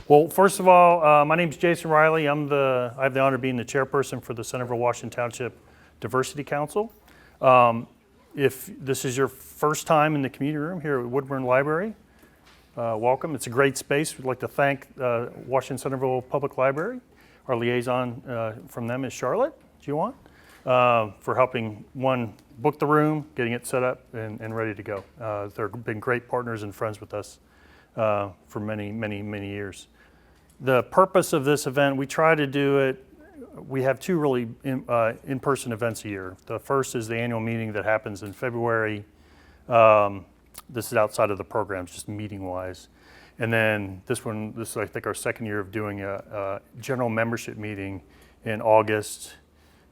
Well, first of all, my name is Jason Riley. I have the honor of being the chairperson for the Centerville-Washington Township Diversity Council. If this is your first time in the community room here at Woodburn Library, welcome. It's a great space. We'd like to thank Washington Centerville Public Library. Our liaison from them is Charlotte Juwan, for helping, book the room, getting it set up and ready to go. They've been great partners and friends with us for many, many, many years. The purpose of this event, we try to do it, we have two really in-person events a year. The first is the annual meeting that happens in February. This is outside of the programs, just meeting-wise. And then this is I think our second year of doing a general membership meeting in August.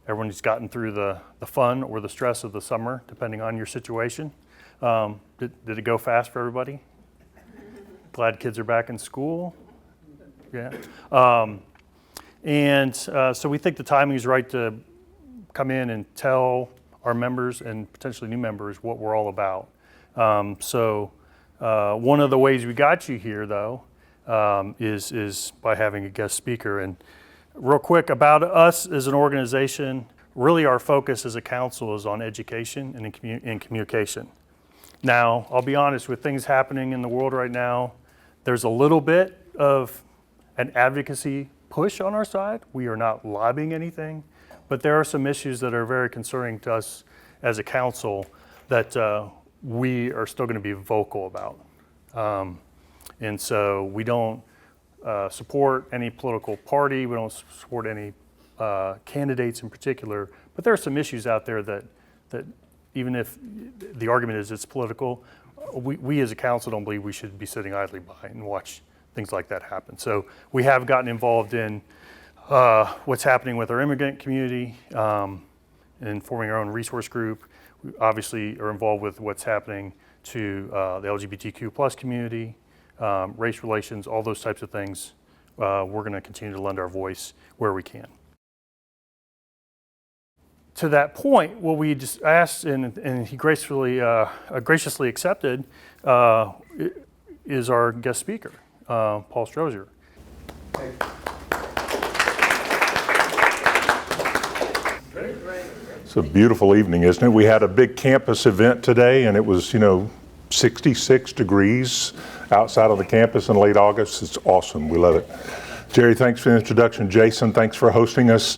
Everyone's gotten through the fun or the stress of the summer, depending on your situation. Did it go fast for everybody? Glad kids are back in school. Yeah. So we think the timing is right to come in and tell our members and potentially new members what we're all about. One of the ways we got you here, though, is by having a guest speaker. And real quick about us as an organization, really our focus as a council is on education and communication. Now, I'll be honest, with things happening in the world right now, there's a little bit of an advocacy push on our side. We are not lobbying anything, but there are some issues that are very concerning to us as a council that we are still going to be vocal about. And so we don't support any political party, we don't support any candidates in particular, but there are some issues out there that even if the argument is it's political, we as a council don't believe we should be sitting idly by and watch things like that happen. So we have gotten involved in what's happening with our immigrant community and forming our own resource group. We obviously are involved with what's happening to the LGBTQ plus community, race relations, all those types of things. We're going to continue to lend our voice where we can. To that point, what we just asked and he graciously accepted is our guest speaker, Paul Strozier. It's a beautiful evening, isn't it? We had a big campus event today, and it was, 66 degrees outside of the campus in late August. It's awesome. We love it. Jerry, thanks for the introduction. Jason, thanks for hosting us.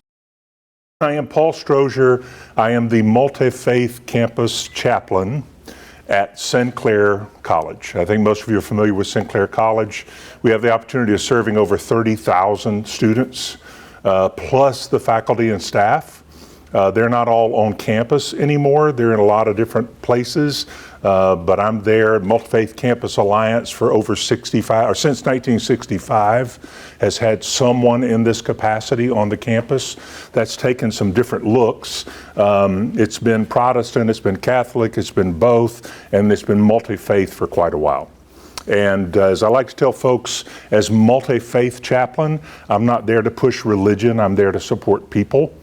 I am Paul Strozier. I am the Multifaith Campus Chaplain at Sinclair College. I think most of you are familiar with Sinclair College. We have the opportunity of serving over 30,000 students, plus the faculty and staff. They're not all on campus anymore. They're in a lot of different places, but I'm there at Multifaith Campus Alliance for over 65, or since 1965, has had someone in this capacity on the campus. That's taken some different looks. It's been Protestant, it's been Catholic, it's been both, and it's been multi-faith for quite a while. And as I like to tell folks, as multi-faith chaplain, I'm not there to push religion, I'm there to support people.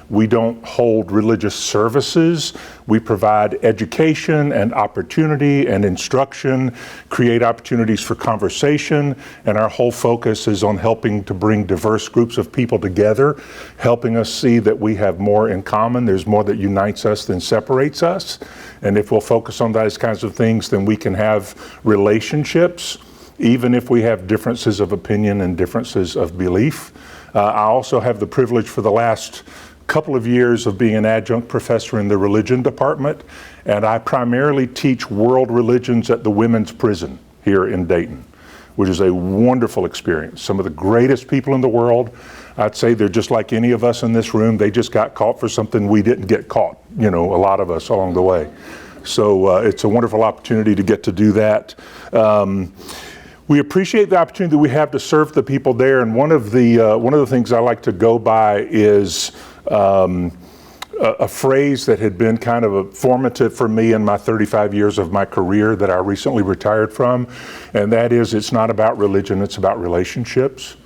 We don't hold religious services. We provide education and opportunity and instruction, create opportunities for conversation, and our whole focus is on helping to bring diverse groups of people together, helping us see that we have more in common. There's more that unites us than separates us. And if we'll focus on those kinds of things, then we can have relationships, even if we have differences of opinion and differences of belief. I also have the privilege for the last couple of years of being an adjunct professor in the religion department, and I primarily teach world religions at the women's prison here in Dayton, which is a wonderful experience. Some of the greatest people in the world. I'd say they're just like any of us in this room. They just got caught for something we didn't get caught, a lot of us along the way. So it's a wonderful opportunity to get to do that. We appreciate the opportunity that we have to serve the people there, and one of the things I like to go by is a phrase that had been kind of formative for me in my 35 years of my career that I recently retired from, and that is, it's not about religion, it's about relationships.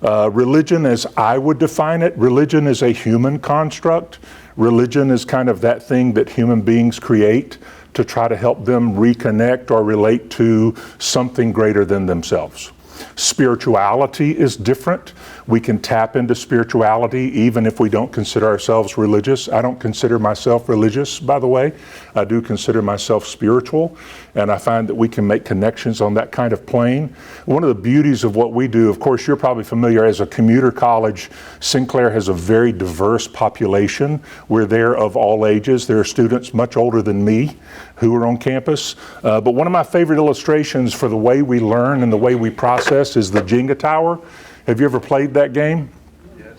Religion, as I would define it, religion is a human construct. Religion is kind of that thing that human beings create to try to help them reconnect or relate to something greater than themselves. Spirituality is different. We can tap into spirituality even if we don't consider ourselves religious. I don't consider myself religious, by the way. I do consider myself spiritual, and I find that we can make connections on that kind of plane. One of the beauties of what we do, of course, you're probably familiar, as a commuter college, Sinclair has a very diverse population. We're there of all ages. There are students much older than me who are on campus. But one of my favorite illustrations for the way we learn and the way we process is the Jenga Tower. Have you ever played that game? Yes.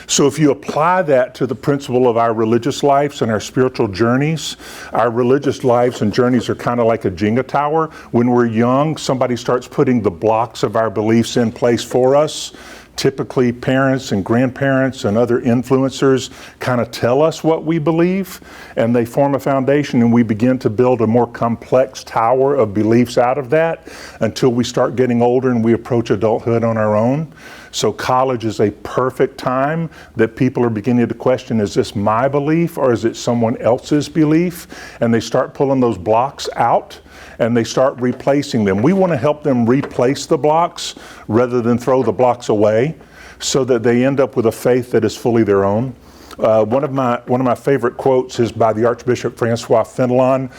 So if you apply that to the principle of our religious lives and our spiritual journeys, our religious lives and journeys are kind of like a Jenga Tower. When we're young, somebody starts putting the blocks of our beliefs in place for us. Typically, parents and grandparents and other influencers kind of tell us what we believe, and they form a foundation, and we begin to build a more complex tower of beliefs out of that until we start getting older and we approach adulthood on our own. So college is a perfect time that people are beginning to question, is this my belief or is it someone else's belief? And they start pulling those blocks out and they start replacing them. We want to help them replace the blocks rather than throw the blocks away, so that they end up with a faith that is fully their own. One of my favorite quotes is by the Archbishop Francois Fenelon.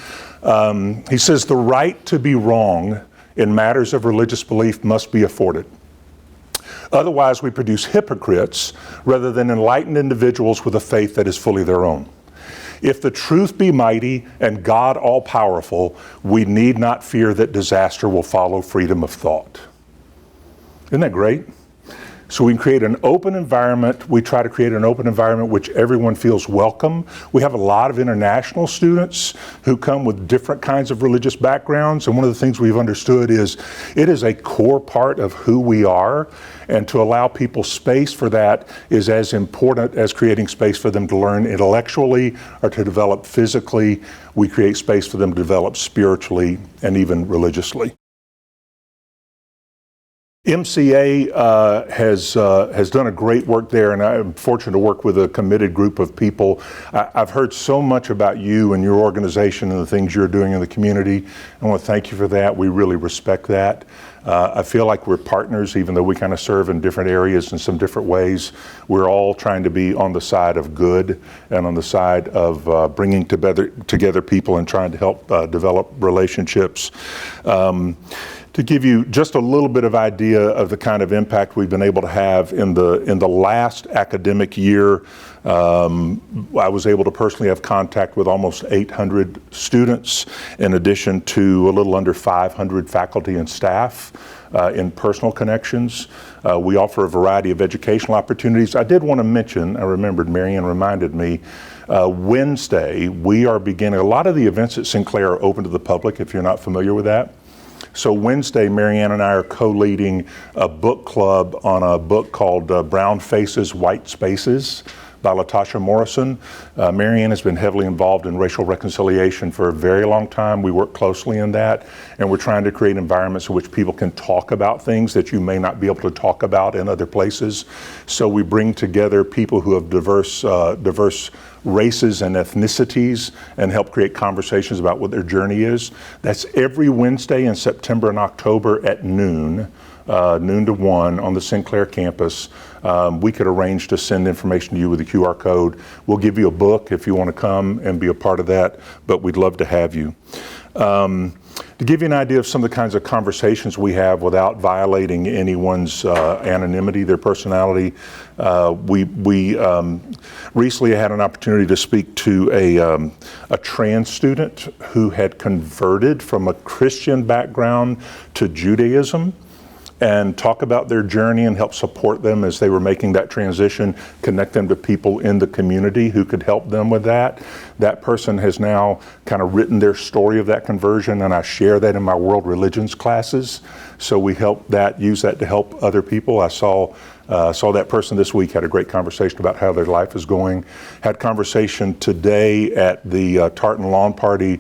He says, "The right to be wrong in matters of religious belief must be afforded. Otherwise, we produce hypocrites rather than enlightened individuals with a faith that is fully their own. If the truth be mighty and God all-powerful, we need not fear that disaster will follow freedom of thought." Isn't that great? So we can create an open environment. We try to create an open environment which everyone feels welcome. We have a lot of international students who come with different kinds of religious backgrounds, and one of the things we've understood is it is a core part of who we are, and to allow people space for that is as important as creating space for them to learn intellectually or to develop physically. We create space for them to develop spiritually and even religiously. MCA has done a great work there, and I'm fortunate to work with a committed group of people. I've heard so much about you and your organization and the things you're doing in the community. I want to thank you for that. We really respect that. I feel like we're partners, even though we kind of serve in different areas in some different ways. We're all trying to be on the side of good and on the side of bringing together people and trying to help develop relationships. To give you just a little bit of idea of the kind of impact we've been able to have in the last academic year, I was able to personally have contact with almost 800 students, in addition to a little under 500 faculty and staff in personal connections. We offer a variety of educational opportunities. I did want to mention, I remembered, Mariann reminded me, Wednesday we are beginning, a lot of the events at Sinclair are open to the public if you're not familiar with that. So Wednesday, Mariann and I are co-leading a book club on a book called Brown Faces, White Spaces by Latasha Morrison. Mariann has been heavily involved in racial reconciliation for a very long time. We work closely in that, and we're trying to create environments in which people can talk about things that you may not be able to talk about in other places. So we bring together people who have diverse races and ethnicities and help create conversations about what their journey is. That's every Wednesday in September and October at noon to 1 on the Sinclair campus. We could arrange to send information to you with a QR code. We'll give you a book if you want to come and be a part of that, but we'd love to have you. To give you an idea of some of the kinds of conversations we have without violating anyone's anonymity, their personality, we recently had an opportunity to speak to a trans student who had converted from a Christian background to Judaism, and talk about their journey and help support them as they were making that transition, connect them to people in the community who could help them with that. That person has now kind of written their story of that conversion, and I share that in my world religions classes. So we use that to help other people. I saw that person this week, had a great conversation about how their life is going. Had conversation today at the Tartan Lawn Party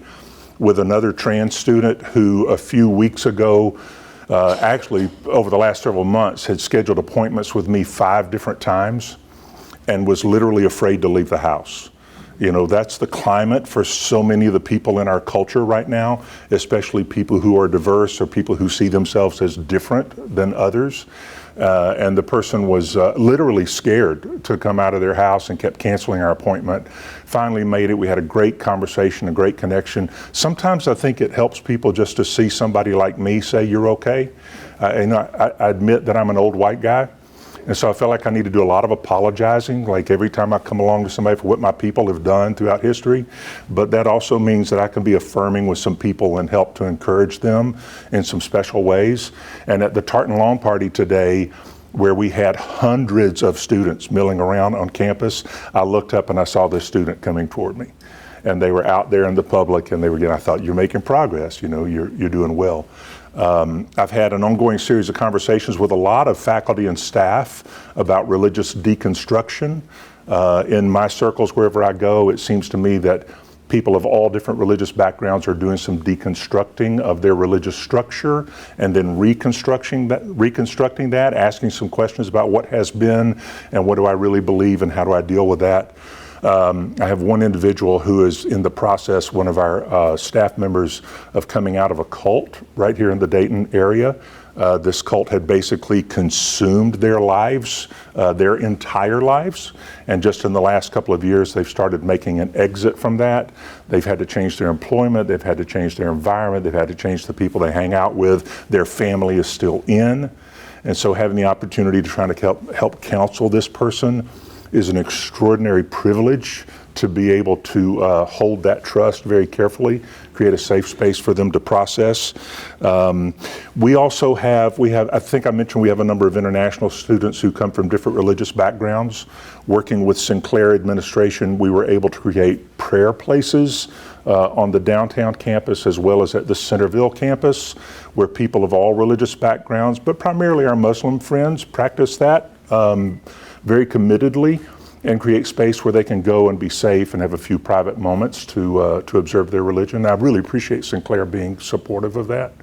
with another trans student who a few weeks ago, actually over the last several months, had scheduled appointments with me 5 different times and was literally afraid to leave the house. That's the climate for so many of the people in our culture right now, especially people who are diverse or people who see themselves as different than others. And the person was literally scared to come out of their house and kept canceling our appointment. Finally made it. We had a great conversation, a great connection. Sometimes I think it helps people just to see somebody like me say, "You're okay." I admit that I'm an old white guy. And so I feel like I need to do a lot of apologizing, like every time I come along to somebody for what my people have done throughout history. But that also means that I can be affirming with some people and help to encourage them in some special ways. And at the Tartan Lawn Party today, where we had hundreds of students milling around on campus, I looked up and I saw this student coming toward me. And they were out there in the public, and I thought, "You're making progress, you're doing well." I've had an ongoing series of conversations with a lot of faculty and staff about religious deconstruction. In my circles, wherever I go, it seems to me that people of all different religious backgrounds are doing some deconstructing of their religious structure and then reconstructing that, asking some questions about what has been and what do I really believe and how do I deal with that. I have one individual who is in the process, one of our staff members, of coming out of a cult right here in the Dayton area. This cult had basically consumed their lives, their entire lives. And just in the last couple of years, they've started making an exit from that. They've had to change their employment. They've had to change their environment. They've had to change the people they hang out with. Their family is still in. And so having the opportunity to try to help counsel this person is an extraordinary privilege to be able to hold that trust very carefully, create a safe space for them to process. We also have, I think I mentioned we have a number of international students who come from different religious backgrounds. Working with Sinclair administration, we were able to create prayer places on the downtown campus as well as at the Centerville campus, where people of all religious backgrounds, but primarily our Muslim friends, practice that very committedly, and create space where they can go and be safe and have a few private moments to observe their religion. I really appreciate Sinclair being supportive of that.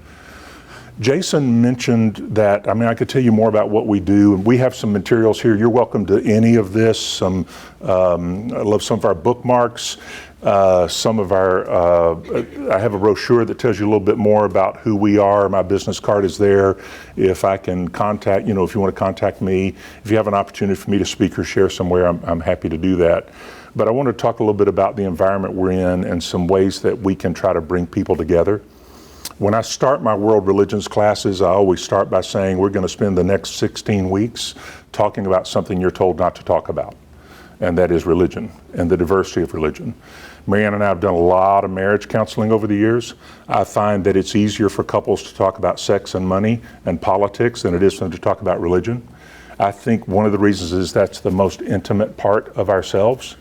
Jason mentioned that, I could tell you more about what we do. We have some materials here. You're welcome to any of this. I love some of our bookmarks. I have a brochure that tells you a little bit more about who we are. My business card is there. If I can contact, if you want to contact me, if you have an opportunity for me to speak or share somewhere, I'm happy to do that. But I want to talk a little bit about the environment we're in and some ways that we can try to bring people together. When I start my world religions classes, I always start by saying we're going to spend the next 16 weeks talking about something you're told not to talk about, and that is religion and the diversity of religion. Mariann and I have done a lot of marriage counseling over the years. I find that it's easier for couples to talk about sex and money and politics than it is for them to talk about religion. I think one of the reasons is that's the most intimate part of ourselves.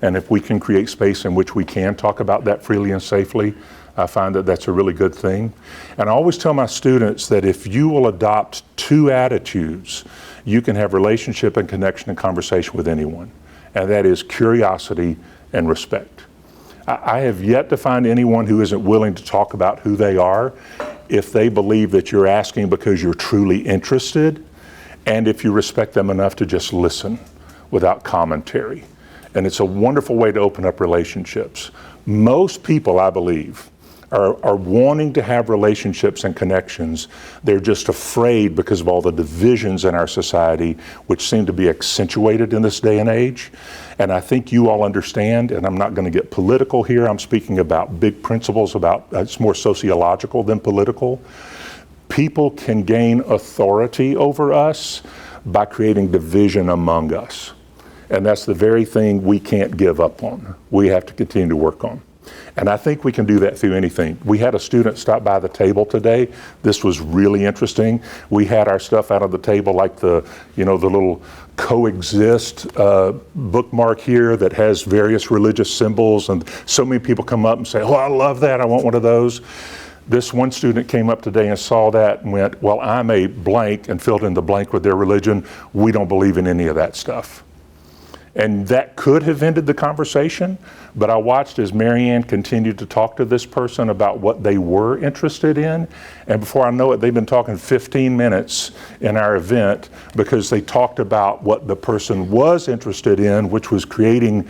And if we can create space in which we can talk about that freely and safely, I find that that's a really good thing. And I always tell my students that if you will adopt two attitudes, you can have relationship and connection and conversation with anyone. And that is curiosity and respect. I have yet to find anyone who isn't willing to talk about who they are if they believe that you're asking because you're truly interested, and if you respect them enough to just listen without commentary. And it's a wonderful way to open up relationships. Most people, I believe, are wanting to have relationships and connections. They're just afraid because of all the divisions in our society, which seem to be accentuated in this day and age. And I think you all understand, and I'm not going to get political here. I'm speaking about big principles, it's more sociological than political. People can gain authority over us by creating division among us. And that's the very thing we can't give up on. We have to continue to work on. And I think we can do that through anything. We had a student stop by the table today. This was really interesting. We had our stuff out on the table, like the little coexist bookmark here that has various religious symbols. And so many people come up and say, "Oh, I love that. I want one of those." This one student came up today and saw that and went, "Well, I'm a blank," and filled in the blank with their religion. We don't believe in any of that stuff. And that could have ended the conversation, but I watched as Mariann continued to talk to this person about what they were interested in. And before I know it, they've been talking 15 minutes in our event because they talked about what the person was interested in, which was creating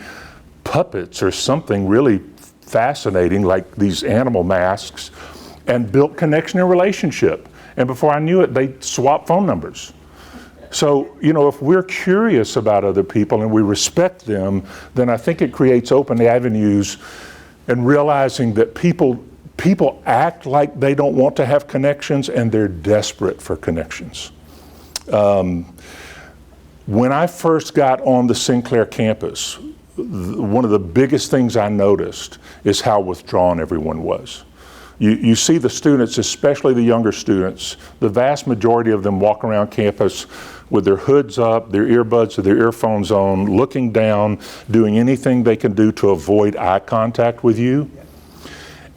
puppets or something really fascinating, like these animal masks, and built connection and relationship. And before I knew it, they swapped phone numbers. So, if we're curious about other people and we respect them, then I think it creates open avenues, and realizing that people act like they don't want to have connections, and they're desperate for connections. When I first got on the Sinclair campus, one of the biggest things I noticed is how withdrawn everyone was. You see the students, especially the younger students, the vast majority of them walk around campus with their hoods up, their earbuds or their earphones on, looking down, doing anything they can do to avoid eye contact with you.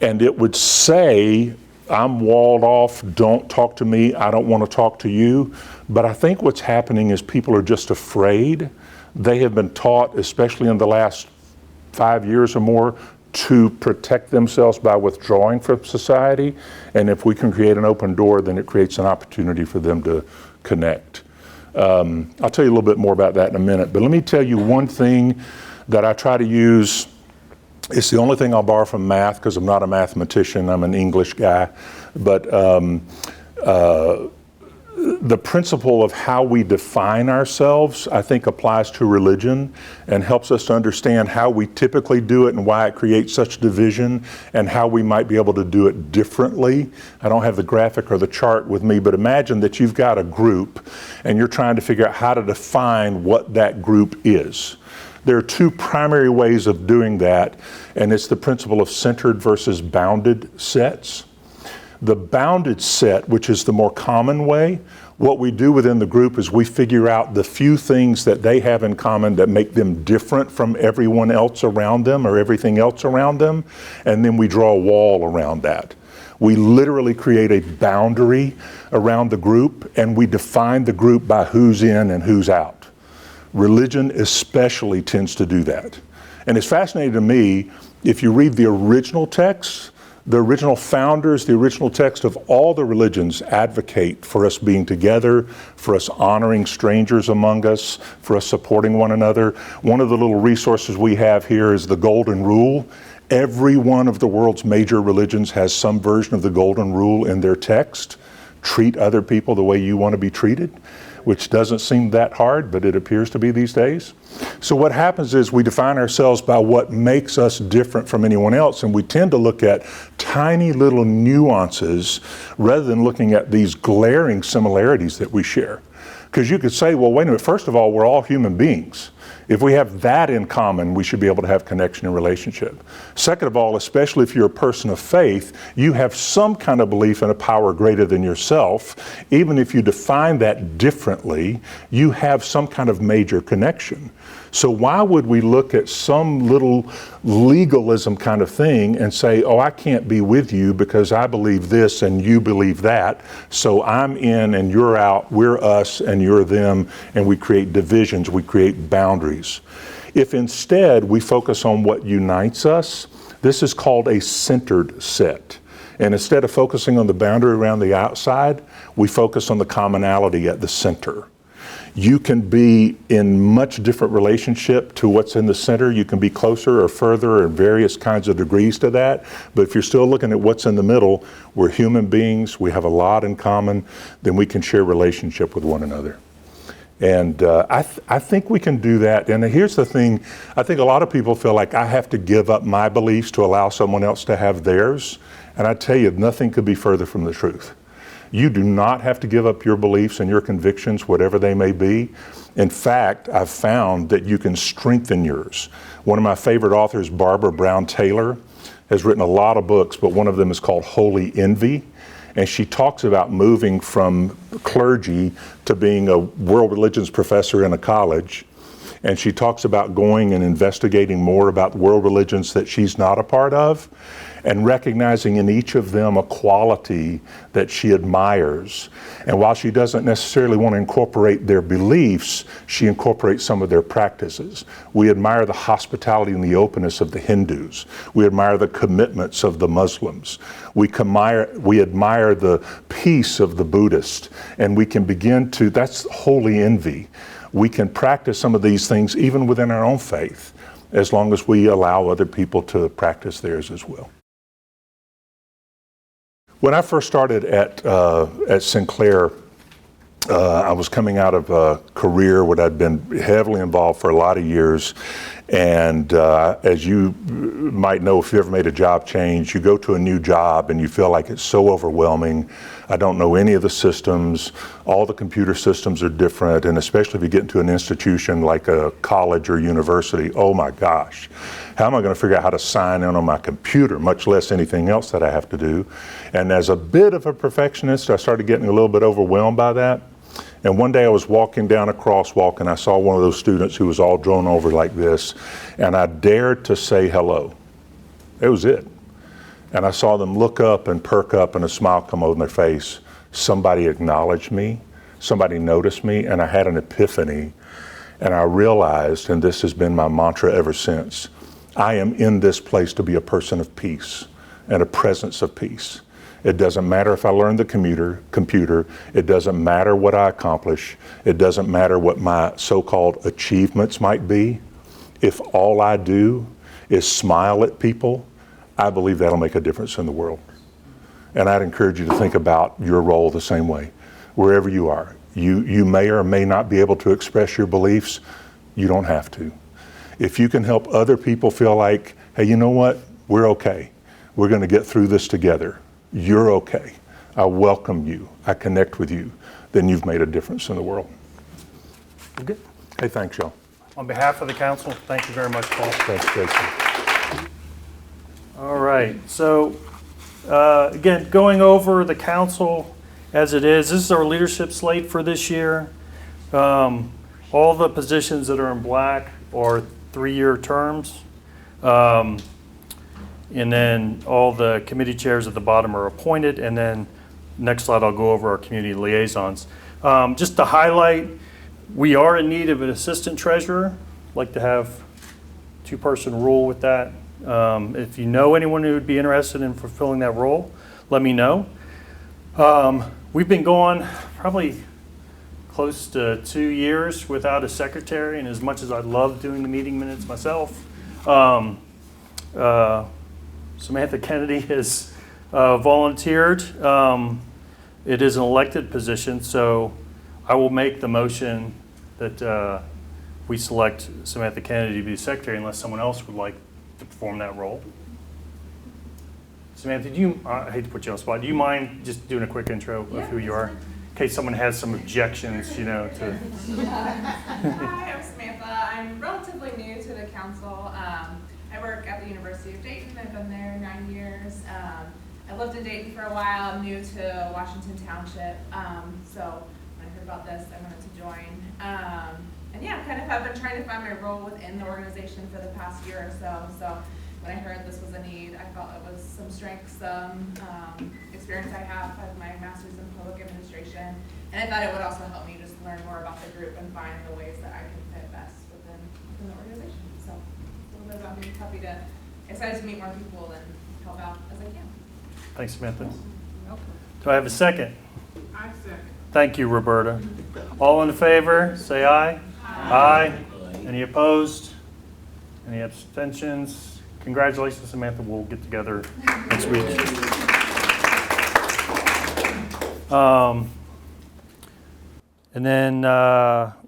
And it would say, I'm walled off, don't talk to me, I don't want to talk to you. But I think what's happening is people are just afraid. They have been taught, especially in the last 5 years or more, to protect themselves by withdrawing from society. And if we can create an open door, then it creates an opportunity for them to connect. I'll tell you a little bit more about that in a minute, but let me tell you one thing that I try to use. It's the only thing I'll borrow from math, because I'm not a mathematician, I'm an English guy. But the principle of how we define ourselves, I think, applies to religion and helps us to understand how we typically do it and why it creates such division, and how we might be able to do it differently. I don't have the graphic or the chart with me, but imagine that you've got a group and you're trying to figure out how to define what that group is. There are two primary ways of doing that, and it's the principle of centered versus bounded sets. The bounded set, which is the more common way, what we do within the group is we figure out the few things that they have in common that make them different from everyone else around them or everything else around them, and then we draw a wall around that. We literally create a boundary around the group, and we define the group by who's in and who's out. Religion especially tends to do that. And it's fascinating to me, if you read the original text, the original founders, the original text of all the religions advocate for us being together, for us honoring strangers among us, for us supporting one another. One of the little resources we have here is the Golden Rule. Every one of the world's major religions has some version of the Golden Rule in their text. Treat other people the way you want to be treated, which doesn't seem that hard, but it appears to be these days. So what happens is we define ourselves by what makes us different from anyone else, and we tend to look at tiny little nuances rather than looking at these glaring similarities that we share. Because you could say, well, wait a minute, first of all, we're all human beings. If we have that in common, we should be able to have connection and relationship. Second of all, especially if you're a person of faith, you have some kind of belief in a power greater than yourself. Even if you define that differently, you have some kind of major connection. So why would we look at some little legalism kind of thing and say, oh, I can't be with you because I believe this and you believe that, so I'm in and you're out, we're us and you're them, and we create divisions, we create boundaries. If instead we focus on what unites us, this is called a centered set. And instead of focusing on the boundary around the outside, we focus on the commonality at the center. You can be in much different relationship to what's in the center. You can be closer or further or various kinds of degrees to that. But if you're still looking at what's in the middle, we're human beings, we have a lot in common, then we can share relationship with one another. And I think we can do that. And here's the thing, I think a lot of people feel like I have to give up my beliefs to allow someone else to have theirs. And I tell you, nothing could be further from the truth. You do not have to give up your beliefs and your convictions, whatever they may be. In fact, I've found that you can strengthen yours. One of my favorite authors, Barbara Brown Taylor, has written a lot of books, but one of them is called Holy Envy. And she talks about moving from clergy to being a world religions professor in a college. And she talks about going and investigating more about world religions that she's not a part of, and recognizing in each of them a quality that she admires. And while she doesn't necessarily want to incorporate their beliefs, she incorporates some of their practices. We admire the hospitality and the openness of the Hindus. We admire the commitments of the Muslims. We admire the peace of the Buddhists. And we can begin to, that's holy envy. We can practice some of these things even within our own faith. as long as we allow other people to practice theirs as well. When I first started at Sinclair, I was coming out of a career where I'd been heavily involved for a lot of years. And as you might know, if you ever made a job change, you go to a new job and you feel like it's so overwhelming. I don't know any of the systems. All the computer systems are different. And especially if you get into an institution like a college or university, oh my gosh, how am I going to figure out how to sign in on my computer, much less anything else that I have to do? And as a bit of a perfectionist, I started getting a little bit overwhelmed by that. And one day I was walking down a crosswalk and I saw one of those students who was all drawn over like this, and I dared to say hello. It was it. And I saw them look up and perk up and a smile come over their face. Somebody acknowledged me, somebody noticed me, and I had an epiphany. And I realized, and this has been my mantra ever since, I am in this place to be a person of peace and a presence of peace. It doesn't matter if I learn the computer. It doesn't matter what I accomplish. It doesn't matter what my so-called achievements might be. If all I do is smile at people, I believe that'll make a difference in the world. And I'd encourage you to think about your role the same way. Wherever you are, you may or may not be able to express your beliefs. You don't have to. If you can help other people feel like, hey, you know what? We're okay. We're going to get through this together. You're okay. I welcome you. I connect with you. Then you've made a difference in the world. Good. Hey, thanks, y'all. On behalf of the council, thank you very much, Paul. Thanks, Jason. All right. So, again, going over the council as it is, this is our leadership slate for this year. All the positions that are in black are 3-year terms. And then all the committee chairs at the bottom are appointed. And then next slide, I'll go over our community liaisons. Just to highlight, we are in need of an assistant treasurer. I'd like to have 2-person rule with that. If you know anyone who would be interested in fulfilling that role, let me know. We've been going probably close to 2 years without a secretary, and as much as I love doing the meeting minutes myself, Samantha Kennedy has volunteered. It is an elected position, so I will make the motion that we select Samantha Kennedy to be the secretary unless someone else would like to perform that role. Samantha, I hate to put you on the spot, do you mind just doing a quick intro of who you are? In case someone has some objections, to... Hi, I'm Samantha. I'm relatively new to the council. I work at the University of Dayton. I've been there 9 years. I lived in Dayton for a while. I'm new to Washington Township. So when I heard about this, I wanted to join. And yeah, kind of have been trying to find my role within the organization for the past year or so. So when I heard this was a need, I felt it was some strengths, some experience I have. I have my master's in public administration. And I thought it would also help me just learn more about the group and find the ways that I can fit best within the organization. So about me, excited to meet more people and help out as I can. Thanks, Samantha. Do I have a second? I second. Thank you, Roberta. All in favor, say aye. Aye. Any opposed? Any abstentions? Congratulations, Samantha. We'll get together next week. And then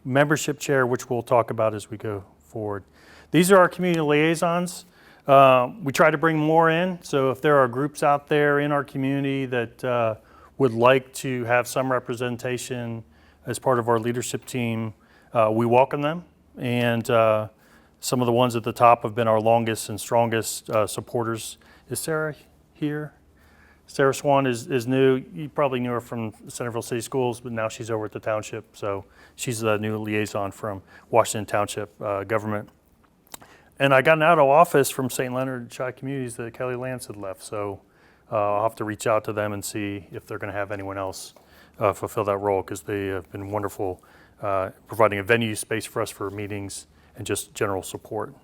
membership chair, which we'll talk about as we go forward. These are our community liaisons. We try to bring more in, so if there are groups out there in our community that would like to have some representation as part of our leadership team, we welcome them. And some of the ones at the top have been our longest and strongest supporters. Is Sarah here? Sarah Swan is new. You probably knew her from Centerville City Schools, but now she's over at the township. So she's the new liaison from Washington Township government. And I got an out of office from St. Leonard Chi Communities that Kelly Lance had left. So I'll have to reach out to them and see if they're going to have anyone else fulfill that role, because they have been wonderful providing a venue space for us for meetings and just general support.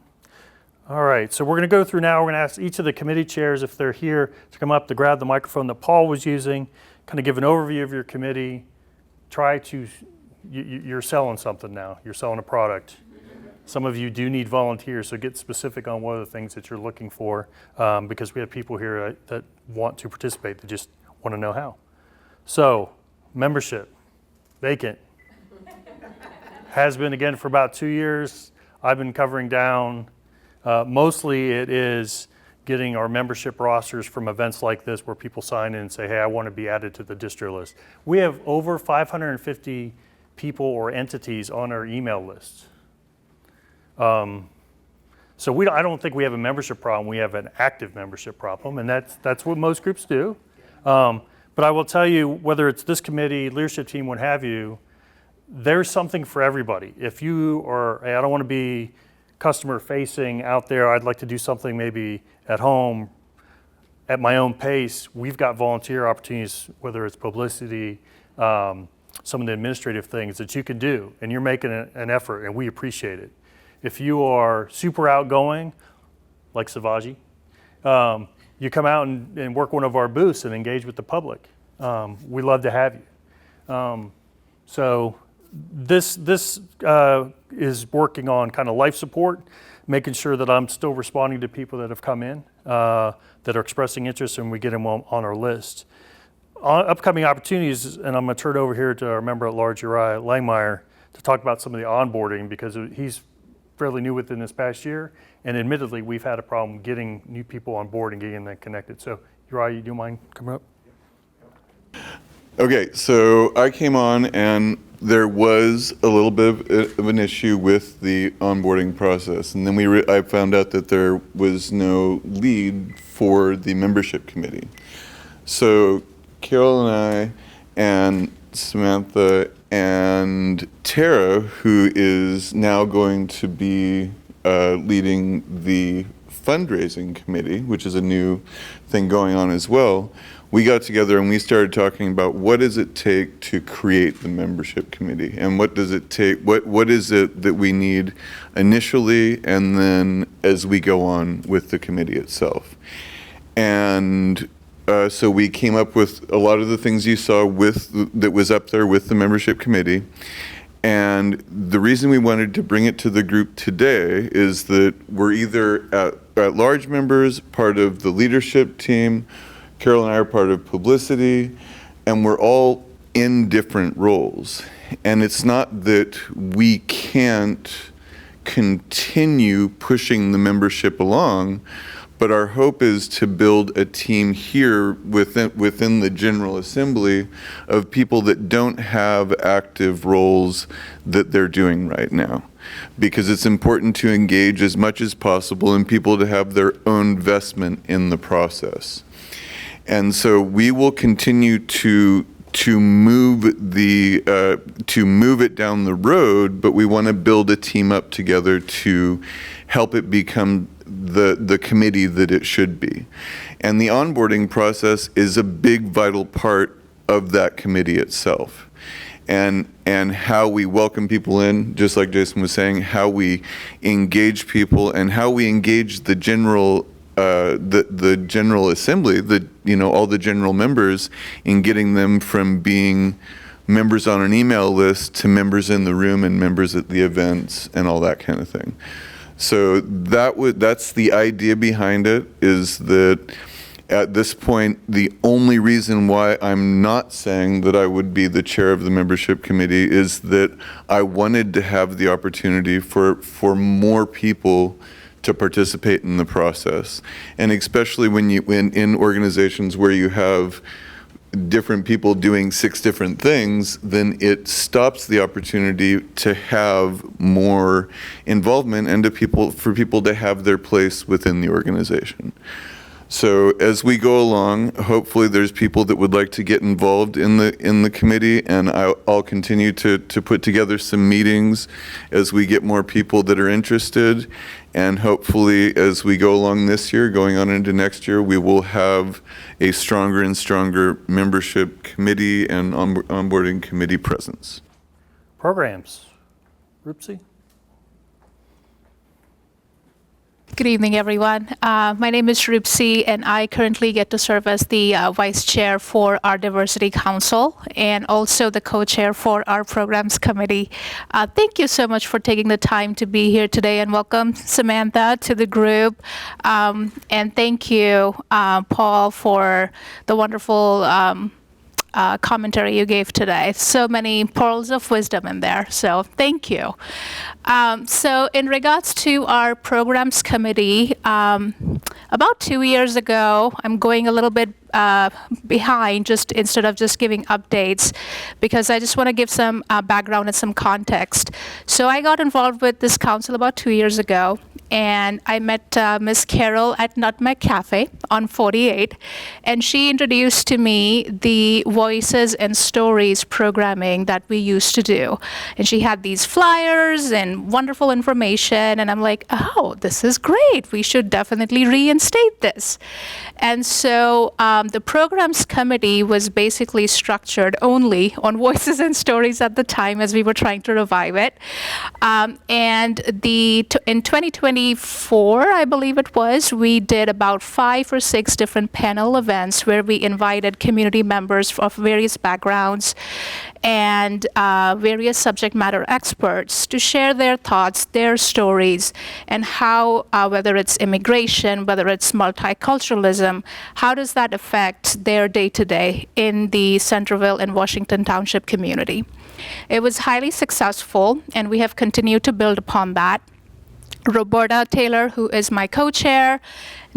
All right, so we're going to go through now. We're going to ask each of the committee chairs, if they're here, to come up to grab the microphone that Paul was using, kind of give an overview of your committee. You're selling something now. You're selling a product. Some of you do need volunteers, so get specific on what are the things that you're looking for, because we have people here that want to participate, that just want to know how. So, membership, vacant. Has been again for about 2 years. I've been covering down. Mostly it is getting our membership rosters from events like this where people sign in and say, hey, I want to be added to the distro list. We have over 550 people or entities on our email list. So I don't think we have a membership problem. We have an active membership problem, and that's what most groups do. But I will tell you, whether it's this committee, leadership team, what have you, there's something for everybody. If you are, hey, I don't want to be customer facing out there, I'd like to do something maybe at home at my own pace, we've got volunteer opportunities, whether it's publicity, some of the administrative things that you can do, and you're making an effort, and we appreciate it. If you are super outgoing, like Savaji, you come out and work one of our booths and engage with the public. We love to have you. So this is working on kind of life support, making sure that I'm still responding to people that have come in, that are expressing interest, and we get them on our list. Upcoming opportunities, and I'm going to turn it over here to our member at large, Uriah Langmeyer, to talk about some of the onboarding, because he's fairly new within this past year, and admittedly, we've had a problem getting new people on board and getting them connected. So, Uriah, do you mind coming up? Okay, so I came on and there was a little bit of an issue with the onboarding process, and then I found out that there was no lead for the membership committee. So Carol and I and Samantha and Tara, who is now going to be leading the fundraising committee, which is a new thing going on as well, we got together and we started talking about what does it take to create the membership committee, and what does it take, what is it that we need initially, and then as we go on with the committee itself. And so we came up with a lot of the things you saw that was up there with the membership committee. And the reason we wanted to bring it to the group today is that we're either at-large members, part of the leadership team, Carol and I are part of publicity, and we're all in different roles. And it's not that we can't continue pushing the membership along, but our hope is to build a team here within the General Assembly of people that don't have active roles that they're doing right now. Because it's important to engage as much as possible and people to have their own investment in the process. And so we will continue to move it down the road, but we want to build a team up together to help it become the committee that it should be. And the onboarding process is a big vital part of that committee itself. And how we welcome people in, just like Jason was saying, how we engage people and how we engage the general the General Assembly, all the general members, in getting them from being members on an email list to members in the room and members at the events and all that kind of thing. So that's the idea behind it, is that at this point, the only reason why I'm not saying that I would be the chair of the membership committee is that I wanted to have the opportunity for more people to participate in the process. And especially when in organizations where you have different people doing 6 different things, then it stops the opportunity to have more involvement and for people to have their place within the organization. So as we go along, hopefully there's people that would like to get involved in the committee, and I'll continue to put together some meetings as we get more people that are interested. And hopefully as we go along this year, going on into next year, we will have a stronger and stronger membership committee and onboarding committee presence. Programs. Rupsi? Good evening, everyone. My name is Rupsi, and I currently get to serve as the Vice Chair for our Diversity Council and also the Co-Chair for our Programs Committee. Thank you so much for taking the time to be here today, and welcome, Samantha, to the group. And thank you, Paul, for the wonderful commentary you gave today. So many pearls of wisdom in there, so thank you. So in regards to our programs committee, about 2 years ago, I'm going a little bit behind just instead of just giving updates, because I just want to give some background and some context. So I got involved with this council about 2 years ago, and I met Miss Carol at Nutmeg Cafe on 48, and she introduced to me the Voices and Stories programming that we used to do. And she had these flyers and wonderful information, and I'm like, oh, this is great. We should definitely reinstate this. And so the programs committee was basically structured only on Voices and Stories at the time as we were trying to revive it. And in 2024, I believe it was, we did about 5 or 6 different panel events where we invited community members of various backgrounds and various subject matter experts to share their thoughts, their stories, and how, whether it's immigration, whether it's multiculturalism, how does that affect their day-to-day in the Centerville and Washington Township community. It was highly successful, and we have continued to build upon that. Roberta Taylor, who is my co-chair,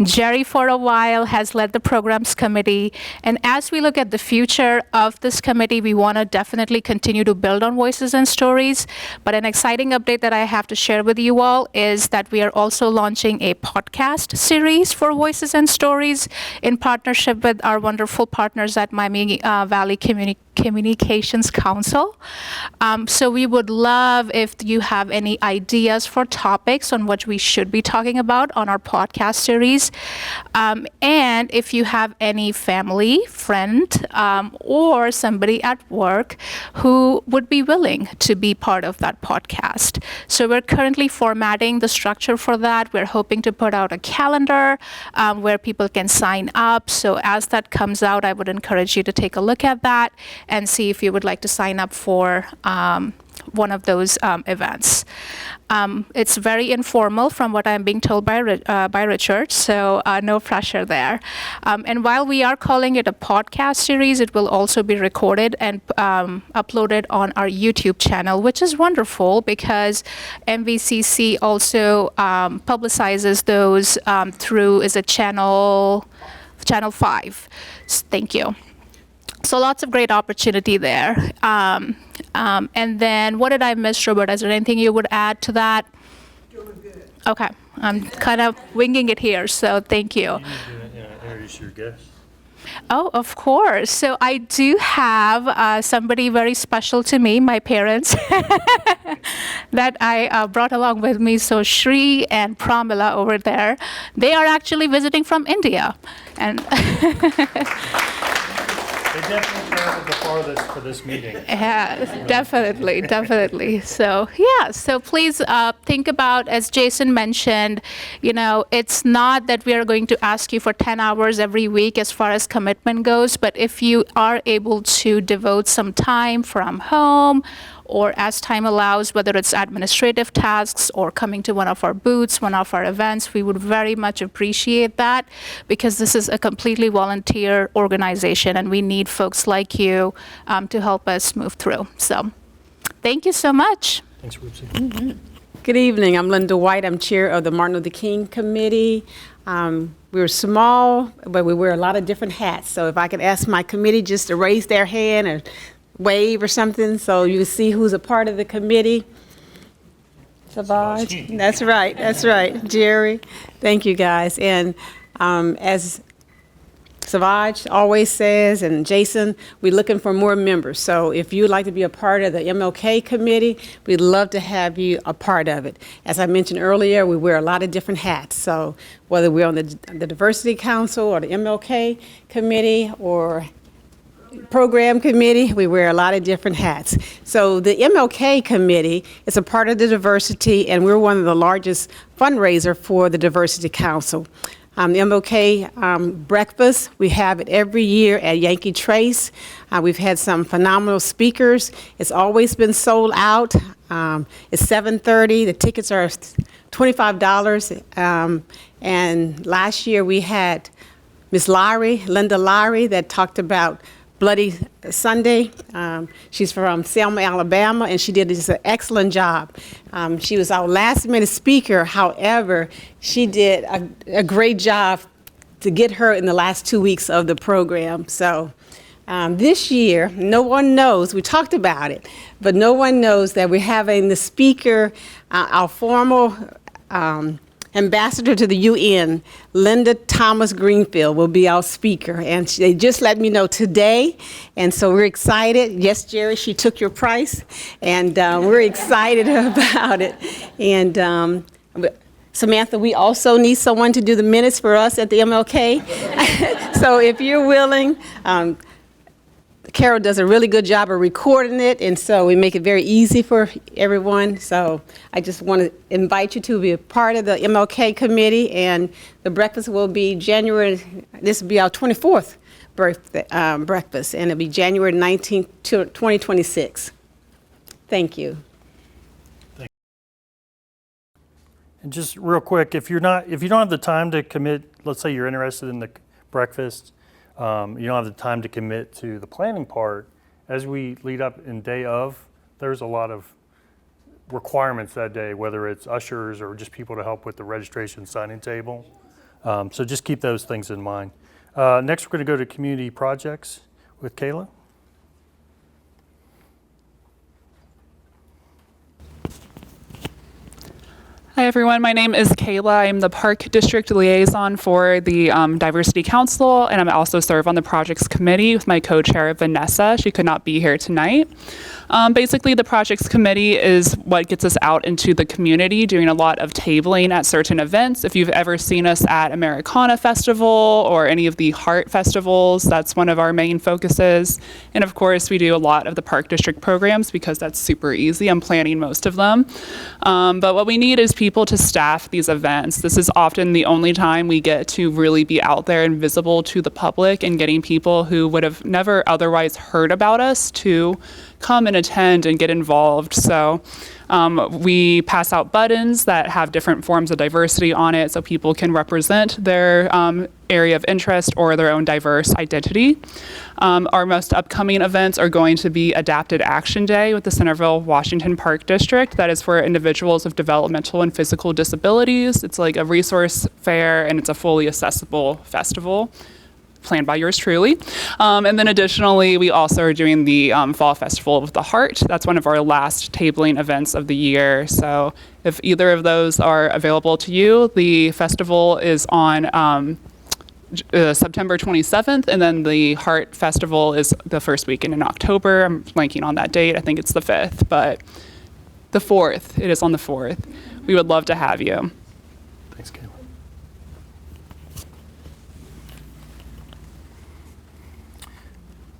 Jerry for a while has led the programs committee. And as we look at the future of this committee, we want to definitely continue to build on Voices and Stories. But an exciting update that I have to share with you all is that we are also launching a podcast series for Voices and Stories in partnership with our wonderful partners at Miami Valley Communications Council. So we would love if you have any ideas for topics on what we should be talking about on our podcast series. And if you have any family, friend, or somebody at work who would be willing to be part of that podcast. So we're currently formatting the structure for that. We're hoping to put out a calendar where people can sign up. So as that comes out, I would encourage you to take a look at that and see if you would like to sign up for one of those events. It's very informal from what I'm being told by Richard, so no pressure there. And while we are calling it a podcast series, it will also be recorded and uploaded on our YouTube channel, which is wonderful because MVCC also publicizes those through, is it Channel 5? Thank you. So lots of great opportunity there. And then what did I miss, Robert? Is there anything you would add to that? Doing good. Okay. I'm kind of winging it here, so thank you. You need to introduce your guest. Oh, of course. So I do have somebody very special to me, my parents, that I brought along with me. So Shri and Pramila over there, they are actually visiting from India. And They definitely traveled the farthest for this meeting. Yeah, definitely. So yeah, so please think about, as Jason mentioned, it's not that we are going to ask you for 10 hours every week as far as commitment goes, but if you are able to devote some time from home or as time allows, whether it's administrative tasks or coming to one of our booths, one of our events, we would very much appreciate that because this is a completely volunteer organization and we need folks like you to help us move through. So thank you so much. Thanks, Rupsi. Mm-hmm. Good evening. I'm Linda White. I'm chair of the Martin Luther King Committee. We're small, but we wear a lot of different hats. So if I could ask my committee just to raise their hand or wave or something so you see who's a part of the committee. Savage. That's right. Jerry. Thank you, guys. And as Savage always says, and Jason, we're looking for more members. So if you'd like to be a part of the MLK committee, we'd love to have you a part of it. As I mentioned earlier, we wear a lot of different hats. So whether we're on the Diversity Council or the MLK committee or program committee, we wear a lot of different hats. So the MLK committee is a part of the diversity, and we're one of the largest fundraiser for the Diversity Council. The MLK breakfast, we have it every year at Yankee Trace. We've had some phenomenal speakers. It's always been sold out. It's 7:30. The tickets are $25. And last year we had Miss Linda Lowry, that talked about Bloody Sunday. She's from Selma, Alabama, and she did just an excellent job. She was our last minute speaker. However, she did a great job to get her in the last 2 weeks of the program. So this year, no one knows, we talked about it, but no one knows that we're having the speaker, our former ambassador to the UN, Linda Thomas Greenfield, will be our speaker. And they just let me know today, and so we're excited. Yes, Jerry, she took your price, and we're excited about it. And Samantha, we also need someone to do the minutes for us at the MLK. So if you're willing, Carol does a really good job of recording it, and so we make it very easy for everyone. So I just want to invite you to be a part of the MLK committee, and the breakfast will be this will be our 24th breakfast, and it'll be January 19th, 2026. Thank you. And just real quick, if you don't have the time to commit, let's say you're interested in the breakfast, you don't have the time to commit to the planning part, as we lead up in day of, there's a lot of requirements that day, whether it's ushers or just people to help with the registration signing table. So just keep those things in mind. Next, we're going to go to community projects with Kayla. Hi everyone, my name is Kayla. I'm the Park District Liaison for the Diversity Council, and I also serve on the Projects Committee with my co-chair Vanessa. She could not be here tonight. Basically, the Projects Committee is what gets us out into the community, doing a lot of tabling at certain events. If you've ever seen us at Americana Festival or any of the Heart Festivals, that's one of our main focuses. And of course, we do a lot of the Park District programs because that's super easy. I'm planning most of them. But what we need is people to staff these events. This is often the only time we get to really be out there and visible to the public, and getting people who would have never otherwise heard about us to come and attend and get involved. So we pass out buttons that have different forms of diversity on it so people can represent their area of interest or their own diverse identity. Our most upcoming events are going to be Adapted Action Day with the Centerville-Washington Park District. That is for individuals with developmental and physical disabilities. It's like a resource fair, and it's a fully accessible festival planned by yours truly. And then additionally, we also are doing the Fall Festival of the Heart. That's one of our last tabling events of the year. So if either of those are available to you, the festival is on September 27th, and then the Heart Festival is the first weekend in October. I'm blanking on that date. I think it's the 5th, but the 4th. It is on the 4th. We would love to have you. Thanks, Kayla.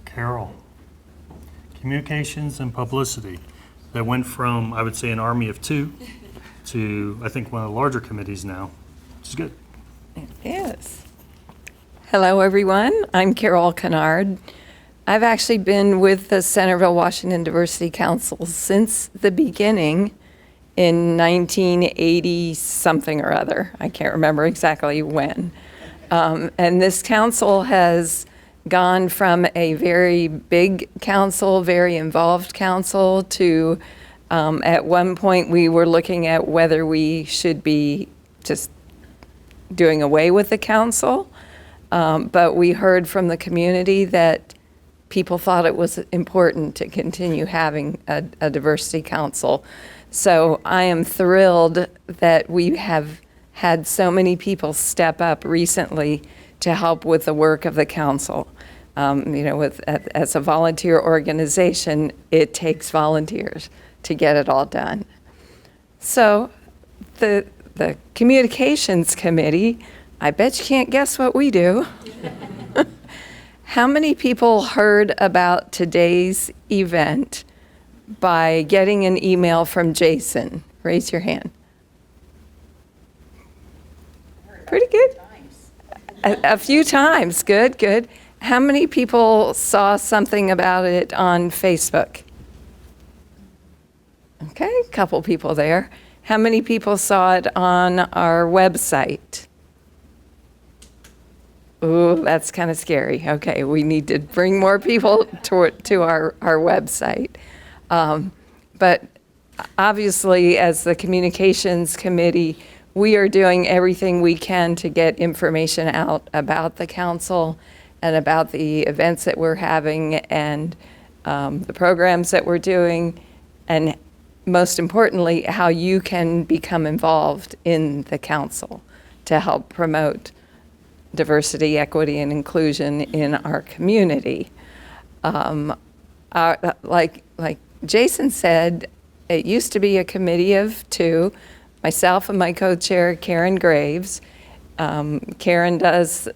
Carol, communications and publicity. That went from, I would say, an army of two to, I think, one of the larger committees now, which is good. It is. Hello, everyone. I'm Carol Kennard. I've actually been with the Centerville-Washington Diversity Council since the beginning in 1980 something or other. I can't remember exactly when. And this council has gone from a very big council, very involved council, to at one point we were looking at whether we should be just doing away with the council. But we heard from the community that people thought it was important to continue having a diversity council. So I am thrilled that we have had so many people step up recently to help with the work of the council. As a volunteer organization, it takes volunteers to get it all done. So the communications committee, I bet you can't guess what we do, How many people heard about today's event by getting an email from Jason? Raise your hand. Pretty good. A few times. Good, good. How many people saw something about it on Facebook? Okay, a couple people there. How many people saw it on our website? Ooh, that's kind of scary. Okay, we need to bring more people to our website. But obviously, as the communications committee, we are doing everything we can to get information out about the council and about the events that we're having and the programs that we're doing, and most importantly, how you can become involved in the council to help promote diversity, equity, and inclusion in our community. Like Jason said, it used to be a committee of two, myself and my co-chair, Karen Graves. Karen does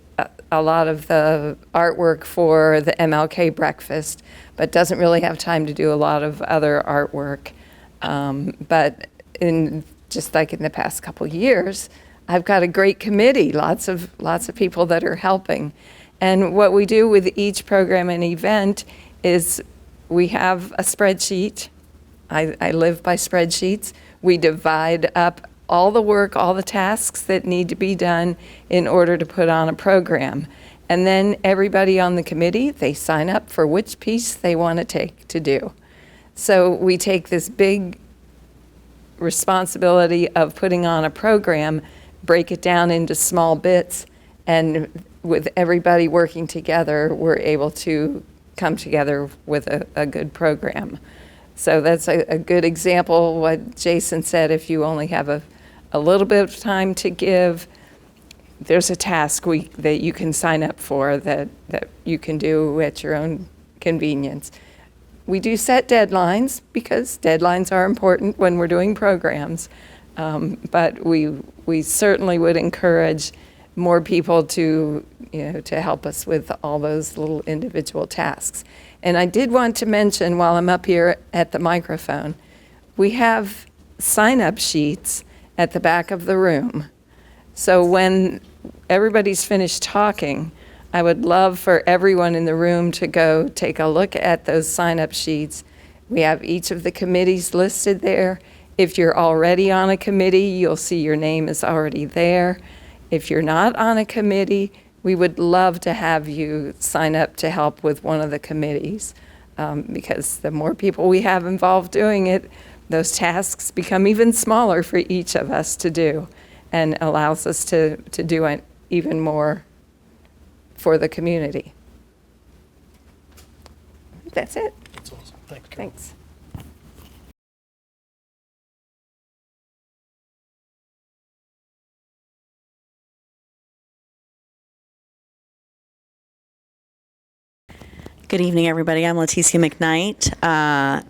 a lot of the artwork for the MLK breakfast, but doesn't really have time to do a lot of other artwork. But just like in the past couple years, I've got a great committee, lots of people that are helping. And what we do with each program and event is we have a spreadsheet. I live by spreadsheets. We divide up all the work, all the tasks that need to be done in order to put on a program. And then everybody on the committee, they sign up for which piece they want to take to do. So we take this big responsibility of putting on a program, break it down into small bits, and with everybody working together, we're able to come together with a good program. So that's a good example of what Jason said. If you only have a little bit of time to give, there's a task that you can sign up for that you can do at your own convenience. We do set deadlines because deadlines are important when we're doing programs, but we certainly would encourage more people to help us with all those little individual tasks. And I did want to mention while I'm up here at the microphone, we have sign-up sheets at the back of the room. So when everybody's finished talking, I would love for everyone in the room to go take a look at those sign-up sheets. We have each of the committees listed there. If you're already on a committee, you'll see your name is already there. If you're not on a committee, we would love to have you sign up to help with one of the committees, because the more people we have involved doing it, those tasks become even smaller for each of us to do, and allows us to do it even more for the community. That's it. That's awesome. Thanks, Carol. Thanks. Good evening, everybody. I'm Latasha McKnight.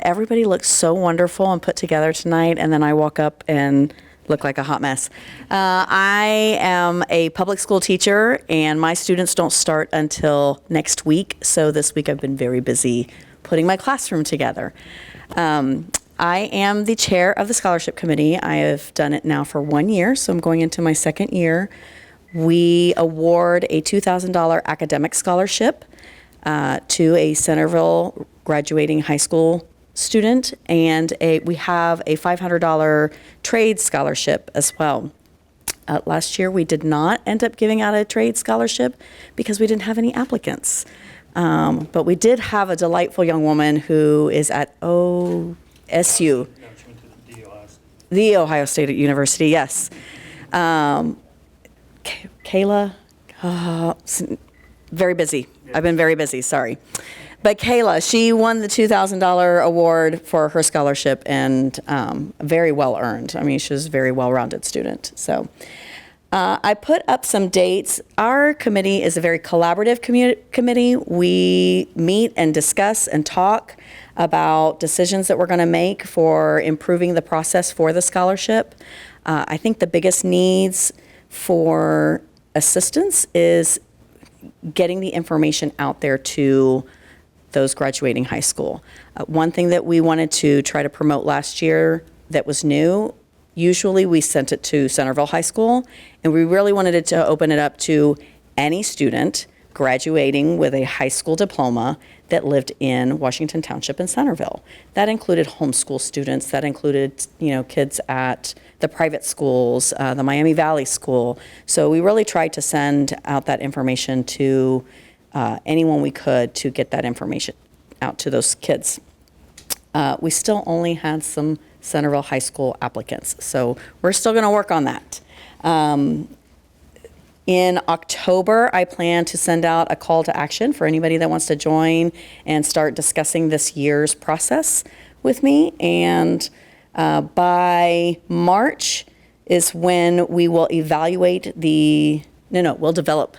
Everybody looks so wonderful and put together tonight, and then I walk up and look like a hot mess. I am a public school teacher, and my students don't start until next week, so this week I've been very busy putting my classroom together. I am the chair of the scholarship committee. I have done it now for 1 year, so I'm going into my second year. We award a $2,000 academic scholarship to a Centerville graduating high school student, and we have a $500 trade scholarship as well. Last year, we did not end up giving out a trade scholarship because we didn't have any applicants. But we did have a delightful young woman who is at OSU. The Ohio State University, yes. Kayla, very busy. I've been very busy, sorry. But Kayla, she won the $2,000 award for her scholarship, and very well earned. I mean, she's a very well-rounded student. So I put up some dates. Our committee is a very collaborative committee. We meet and discuss and talk about decisions that we're going to make for improving the process for the scholarship. I think the biggest needs for assistance is getting the information out there to those graduating high school. One thing that we wanted to try to promote last year that was new, usually we sent it to Centerville High School, and we really wanted it to open it up to any student graduating with a high school diploma that lived in Washington Township and Centerville. That included homeschool students, that included, kids at the private schools, the Miami Valley School. So we really tried to send out that information to anyone we could to get that information out to those kids. We still only had some Centerville High School applicants, so we're still going to work on that. In October, I plan to send out a call to action for anybody that wants to join and start discussing this year's process with me. And by March is when we will evaluate we'll develop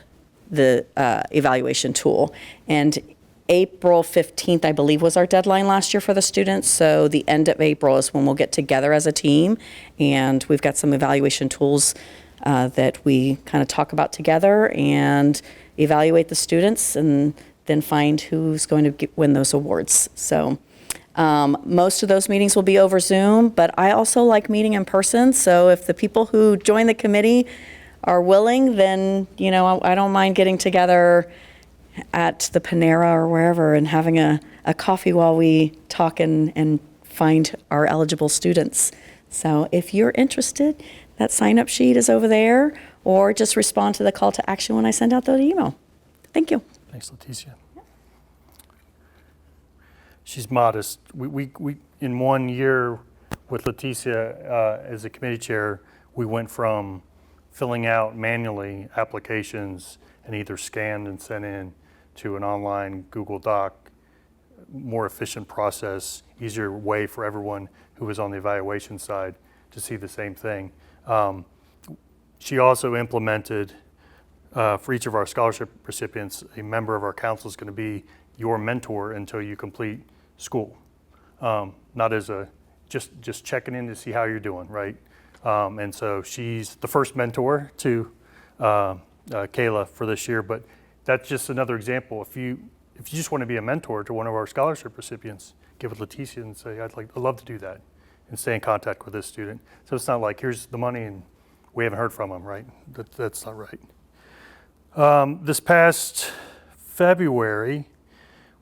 the evaluation tool. And April 15th, I believe, was our deadline last year for the students. So the end of April is when we'll get together as a team. And we've got some evaluation tools that we kind of talk about together and evaluate the students and then find who's going to win those awards. So most of those meetings will be over Zoom, but I also like meeting in person. So if the people who join the committee are willing, then, I don't mind getting together at the Panera or wherever and having a coffee while we talk and find our eligible students. So if you're interested, that sign-up sheet is over there, or just respond to the call to action when I send out the email. Thank you. Thanks, Leticia. She's modest. We in 1 year with Leticia as a committee chair, we went from filling out manually applications and either scanned and sent in to an online Google Doc, more efficient process, easier way for everyone who was on the evaluation side to see the same thing. She also implemented, for each of our scholarship recipients, a member of our council is going to be your mentor until you complete school. Not as just checking in to see how you're doing, right? And so she's the first mentor to Kayla for this year, but that's just another example. If you just want to be a mentor to one of our scholarship recipients, give it Leticia and say, I'd love to do that, and stay in contact with this student. So it's not like, here's the money and we haven't heard from them, right? That's not right. This past February,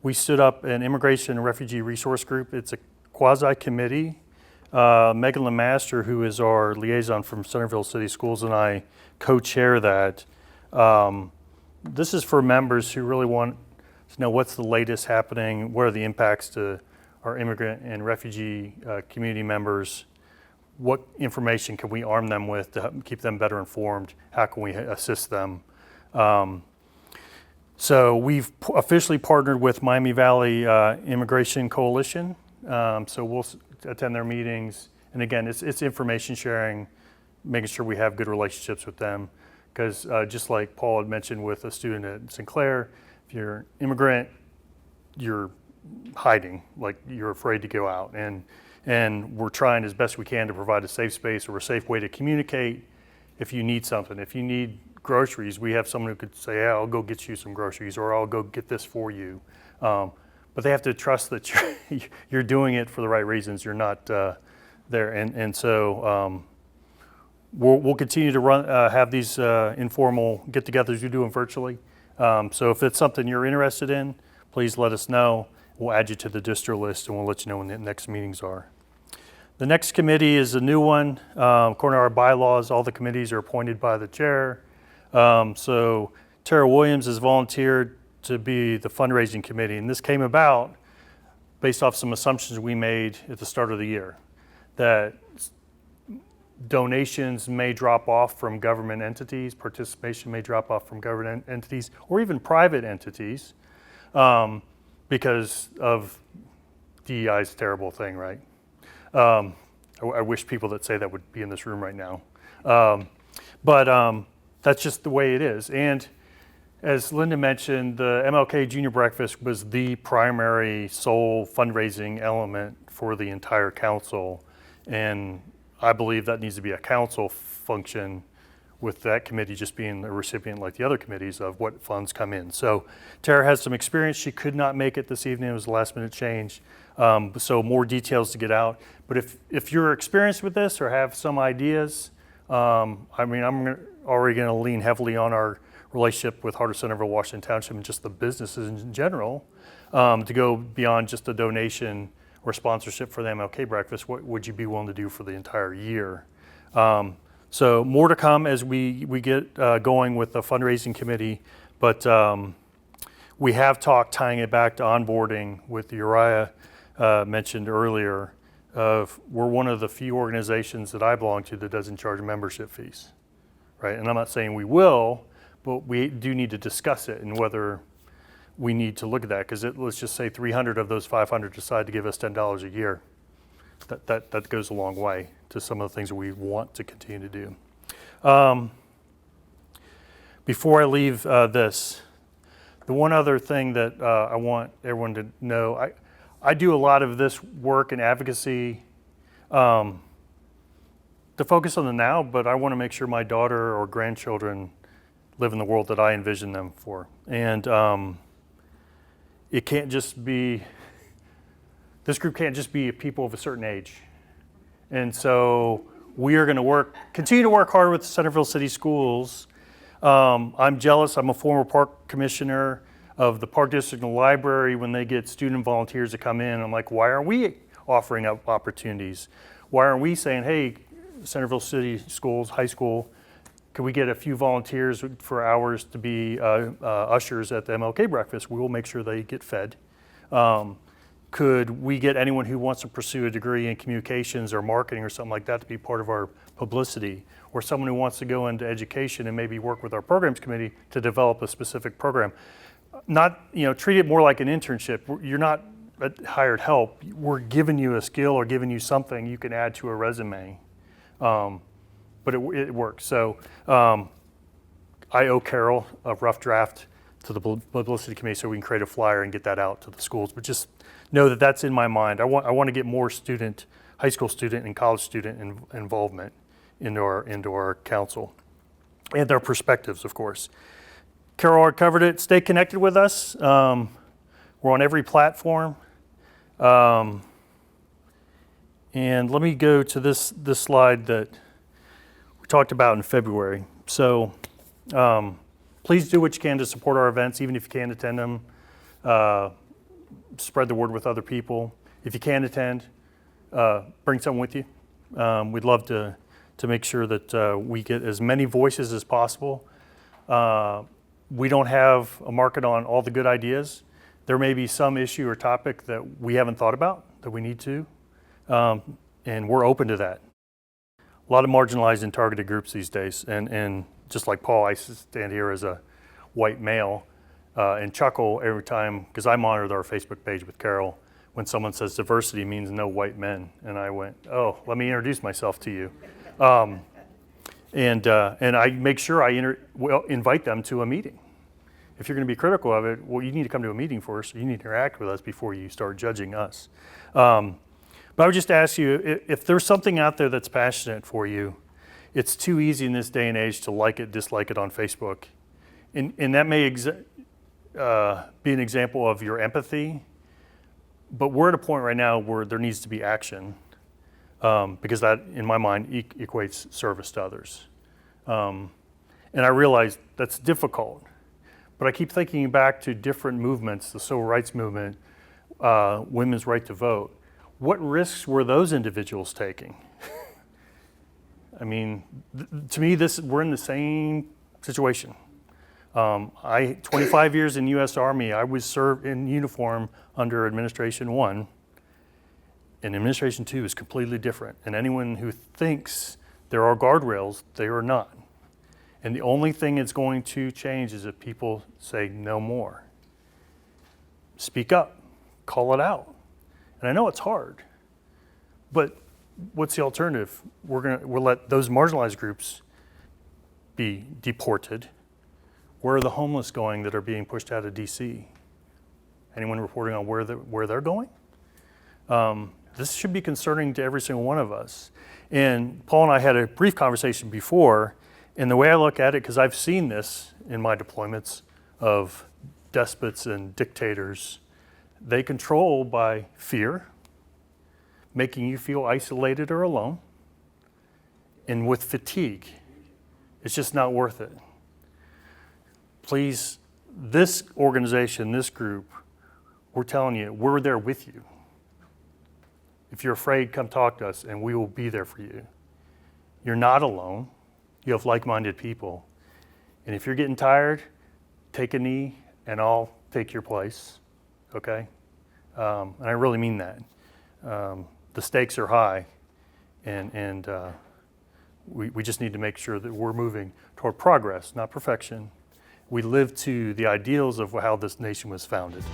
we stood up an Immigration and Refugee Resource Group. It's a quasi-committee. Megan Lemaster, who is our liaison from Centerville City Schools, and I co-chair that. This is for members who really want to know what's the latest happening, what are the impacts to our immigrant and refugee community members, what information can we arm them with to help keep them better informed, how can we assist them. So we've officially partnered with Miami Valley Immigration Coalition, so we'll attend their meetings, and again, it's information sharing, making sure we have good relationships with them, because just like Paul had mentioned with a student at Sinclair, if you're an immigrant, you're hiding, like you're afraid to go out, and we're trying as best we can to provide a safe space or a safe way to communicate if you need something. If you need groceries, we have someone who could say, yeah, I'll go get you some groceries, or I'll go get this for you. But they have to trust that you're doing it for the right reasons. You're not there, and so we'll continue to have these informal get-togethers. We do them virtually. So if it's something you're interested in, please let us know. We'll add you to the distro list, and we'll let you know when the next meetings are. The next committee is a new one. According to our bylaws, all the committees are appointed by the chair. So Tara Williams has volunteered to be the fundraising committee, and this came about based off some assumptions we made at the start of the year, that donations may drop off from government entities, participation may drop off from government entities, or even private entities, because of DEI's terrible thing, right? I wish people that say that would be in this room right now. But that's just the way it is. And as Linda mentioned, the MLK Junior Breakfast was the primary sole fundraising element for the entire council. And I believe that needs to be a council function with that committee just being a recipient like the other committees of what funds come in. So Tara has some experience. She could not make it this evening. It was a last minute change. So more details to get out. But if you're experienced with this or have some ideas, I'm already going to lean heavily on our relationship with Heart of Centerville-Washington Township and just the businesses in general to go beyond just a donation or sponsorship for the MLK breakfast. What would you be willing to do for the entire year? So more to come as we get going with the fundraising committee, but we have talked tying it back to onboarding with Uriah mentioned earlier. We're one of the few organizations that I belong to that doesn't charge membership fees, right? And I'm not saying we will, but we do need to discuss it and whether we need to look at that, because let's just say 300 of those 500 decide to give us $10 a year. That goes a long way to some of the things that we want to continue to do. Before I leave this, the one other thing that I want everyone to know, I do a lot of this work and advocacy to focus on the now, but I want to make sure my daughter or grandchildren live in the world that I envision them for. And it can't just be, this group can't just be people of a certain age. And so we are going to continue to work hard with Centerville City Schools. I'm jealous. I'm a former park commissioner of the Park District and the library. When they get student volunteers to come in, I'm like, why aren't we offering up opportunities? Why aren't we saying, hey, Centerville City Schools, high school, could we get a few volunteers for hours to be ushers at the MLK breakfast? We will make sure they get fed. Could we get anyone who wants to pursue a degree in communications or marketing or something like that to be part of our publicity? Or someone who wants to go into education and maybe work with our programs committee to develop a specific program? Not, treat it more like an internship. You're not a hired help. We're giving you a skill or giving you something you can add to a resume. But it works. So I owe Carol a rough draft to the publicity committee so we can create a flyer and get that out to the schools. But just know that that's in my mind. I want to get more high school student and college student involvement into our council and their perspectives, of course. Carol already covered it. Stay connected with us. We're on every platform. And let me go to this slide that we talked about in February. So please do what you can to support our events, even if you can't attend them. Spread the word with other people. If you can attend, bring someone with you. We'd love to make sure that we get as many voices as possible. We don't have a market on all the good ideas. There may be some issue or topic that we haven't thought about that we need to, and we're open to that. A lot of marginalized and targeted groups these days, and just like Paul, I stand here as a white male and chuckle every time, because I monitor our Facebook page with Carol, when someone says diversity means no white men, and I went, oh, let me introduce myself to you. And I make sure I invite them to a meeting. If you're going to be critical of it, well, you need to come to a meeting first. You need to interact with us before you start judging us. But I would just ask you, if there's something out there that's passionate for you, it's too easy in this day and age to like it, dislike it on Facebook. And that may be an example of your empathy, but we're at a point right now where there needs to be action. Because that, in my mind, equates service to others. And I realize that's difficult, but I keep thinking back to different movements, the civil rights movement, women's right to vote. What risks were those individuals taking? I mean, to me, we're in the same situation. 25 years in U.S. Army, I was served in uniform under Administration 1. And Administration 2 is completely different. And anyone who thinks there are guardrails, they are not. And the only thing that's going to change is if people say no more. Speak up, call it out. And I know it's hard, but what's the alternative? We'll let those marginalized groups be deported. Where are the homeless going that are being pushed out of DC? Anyone reporting on where they're going? This should be concerning to every single one of us. And Paul and I had a brief conversation before, And the way I look at it, because I've seen this in my deployments of despots and dictators, they control by fear, making you feel isolated or alone, and with fatigue. It's just not worth it. Please, this organization, this group, we're telling you, we're there with you. If you're afraid, come talk to us and we will be there for you. You're not alone. You have like-minded people. And if you're getting tired, take a knee and I'll take your place, okay? And I really mean that. The stakes are high, and we just need to make sure that we're moving toward progress, not perfection. We live to the ideals of how this nation was founded.